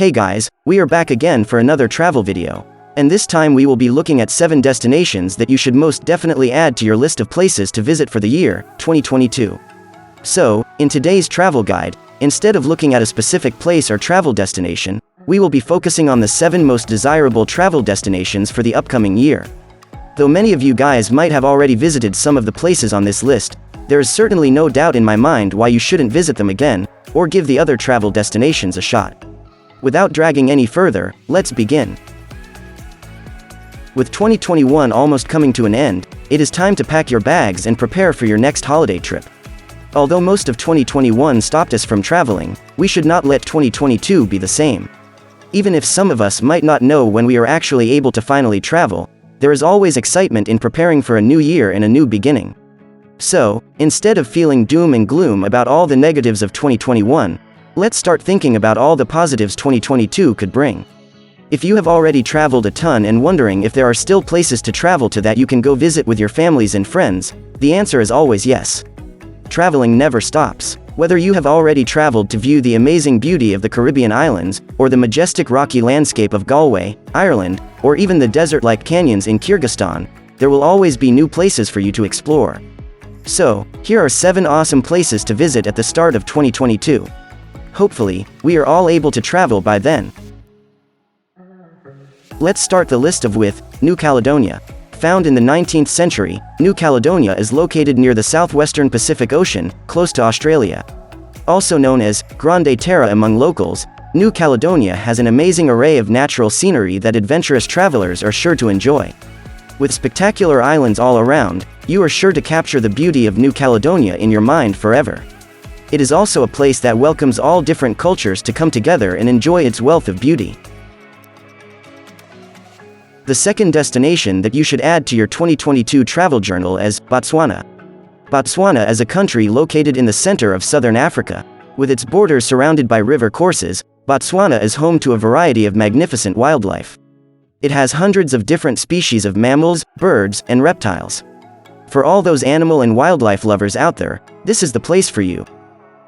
Hey guys, we are back again for another travel video. And this time we will be looking at 7 destinations that you should most definitely add to your list of places to visit for the year 2022. So, in today's travel guide, instead of looking at a specific place or travel destination, we will be focusing on the 7 most desirable travel destinations for the upcoming year. Though many of you guys might have already visited some of the places on this list, there is certainly no doubt in my mind why you shouldn't visit them again, or give the other travel destinations a shot. Without dragging any further, let's begin. With 2021 almost coming to an end, it is time to pack your bags and prepare for your next holiday trip. Although most of 2021 stopped us from traveling, we should not let 2022 be the same. Even if some of us might not know when we are actually able to finally travel, there is always excitement in preparing for a new year and a new beginning. So, instead of feeling doom and gloom about all the negatives of 2021, let's start thinking about all the positives 2022 could bring. If you have already traveled a ton and wondering if there are still places to travel to that you can go visit with your families and friends, the answer is always yes. Traveling never stops. Whether you have already traveled to view the amazing beauty of the Caribbean islands, or the majestic rocky landscape of Galway, Ireland, or even the desert-like canyons in Kyrgyzstan, there will always be new places for you to explore. So, here are 7 awesome places to visit at the start of 2022. Hopefully, we are all able to travel by then. Let's start the list with New Caledonia. Found in the 19th century, New Caledonia is located near the southwestern Pacific Ocean, close to Australia. Also known as Grande Terre among locals, New Caledonia has an amazing array of natural scenery that adventurous travelers are sure to enjoy. With spectacular islands all around, you are sure to capture the beauty of New Caledonia in your mind forever. It is also a place that welcomes all different cultures to come together and enjoy its wealth of beauty. The second destination that you should add to your 2022 travel journal is Botswana. Botswana is a country located in the center of southern Africa. With its borders surrounded by river courses, Botswana is home to a variety of magnificent wildlife. It has hundreds of different species of mammals, birds, and reptiles. For all those animal and wildlife lovers out there, this is the place for you.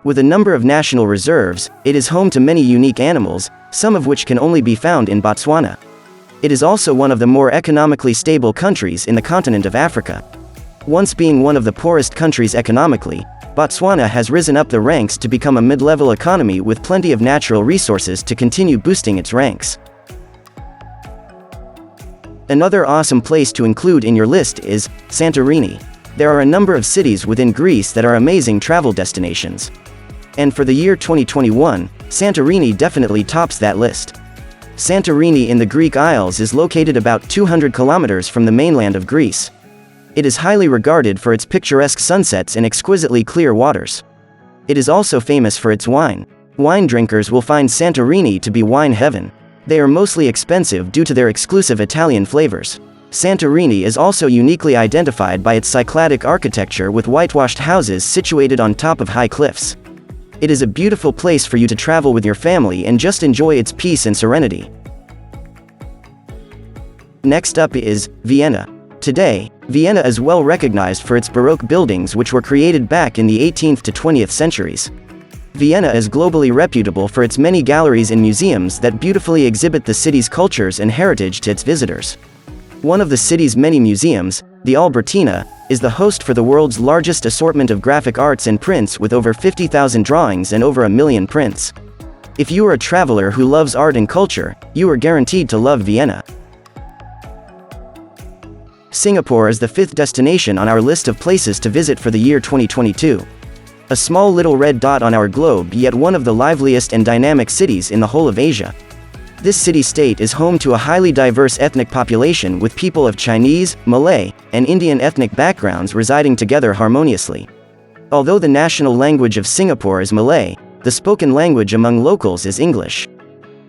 With a number of national reserves, it is home to many unique animals, some of which can only be found in Botswana. It is also one of the more economically stable countries in the continent of Africa. Once being one of the poorest countries economically, Botswana has risen up the ranks to become a mid-level economy with plenty of natural resources to continue boosting its ranks. Another awesome place to include in your list is Santorini. There are a number of cities within Greece that are amazing travel destinations. And for the year 2021, Santorini definitely tops that list. Santorini in the Greek Isles is located about 200 kilometers from the mainland of Greece. It is highly regarded for its picturesque sunsets and exquisitely clear waters. It is also famous for its wine. Wine drinkers will find Santorini to be wine heaven. They are mostly expensive due to their exclusive Italian flavors. Santorini is also uniquely identified by its Cycladic architecture with whitewashed houses situated on top of high cliffs. It is a beautiful place for you to travel with your family and just enjoy its peace and serenity. Next up is Vienna. Today, Vienna is well recognized for its Baroque buildings which were created back in the 18th to 20th centuries. Vienna is globally reputable for its many galleries and museums that beautifully exhibit the city's cultures and heritage to its visitors. One of the city's many museums, the Albertina, is the host for the world's largest assortment of graphic arts and prints with over 50,000 drawings and over 1 million prints. If you are a traveler who loves art and culture, you are guaranteed to love Vienna. Singapore is the 5th destination on our list of places to visit for the year 2022. A small little red dot on our globe, yet one of the liveliest and dynamic cities in the whole of Asia. This city-state is home to a highly diverse ethnic population with people of Chinese, Malay, and Indian ethnic backgrounds residing together harmoniously. Although the national language of Singapore is Malay, the spoken language among locals is English.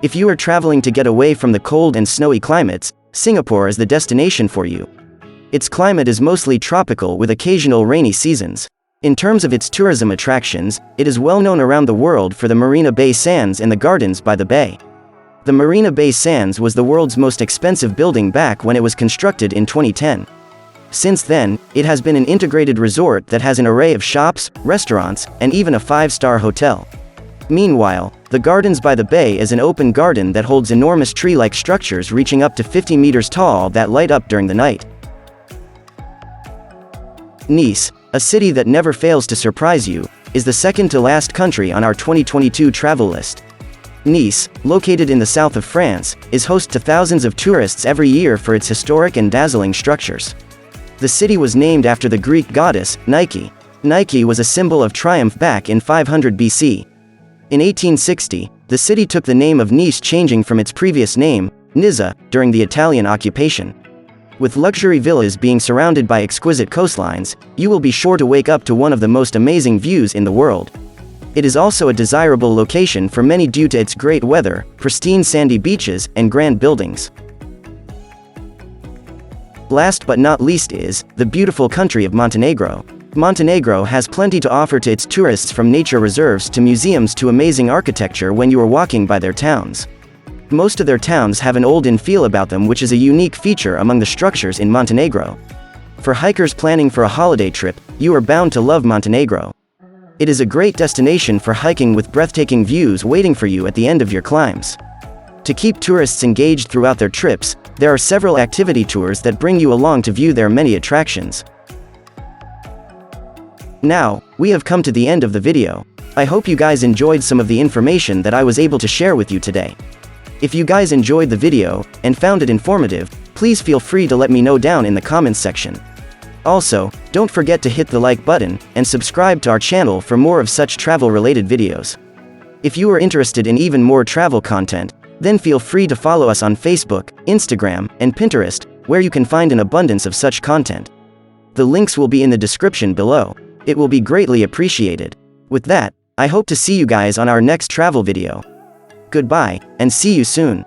If you are traveling to get away from the cold and snowy climates, Singapore is the destination for you. Its climate is mostly tropical with occasional rainy seasons. In terms of its tourism attractions, it is well known around the world for the Marina Bay Sands and the gardens by the bay. The Marina Bay Sands was the world's most expensive building back when it was constructed in 2010. Since then, it has been an integrated resort that has an array of shops, restaurants, and even a 5-star hotel. Meanwhile, the Gardens by the Bay is an open garden that holds enormous tree-like structures reaching up to 50 meters tall that light up during the night. Nice, a city that never fails to surprise you, is the second to last country on our 2022 travel list. Nice, located in the south of France, is host to thousands of tourists every year for its historic and dazzling structures. The city was named after the Greek goddess, Nike. Nike was a symbol of triumph back in 500 BC. In 1860, the city took the name of Nice, changing from its previous name, Nizza, during the Italian occupation. With luxury villas being surrounded by exquisite coastlines, you will be sure to wake up to one of the most amazing views in the world. It is also a desirable location for many due to its great weather, pristine sandy beaches, and grand buildings. Last but not least is the beautiful country of Montenegro. Montenegro has plenty to offer to its tourists, from nature reserves to museums to amazing architecture when you are walking by their towns. Most of their towns have an olden feel about them, which is a unique feature among the structures in Montenegro. For hikers planning for a holiday trip, you are bound to love Montenegro. It is a great destination for hiking with breathtaking views waiting for you at the end of your climbs. To keep tourists engaged throughout their trips, there are several activity tours that bring you along to view their many attractions. Now, we have come to the end of the video. I hope you guys enjoyed some of the information that I was able to share with you today. If you guys enjoyed the video, and found it informative, please feel free to let me know down in the comments section. Also, don't forget to hit the like button, and subscribe to our channel for more of such travel-related videos. If you are interested in even more travel content, then feel free to follow us on Facebook, Instagram, and Pinterest, where you can find an abundance of such content. The links will be in the description below. It will be greatly appreciated. With that, I hope to see you guys on our next travel video. Goodbye, and see you soon.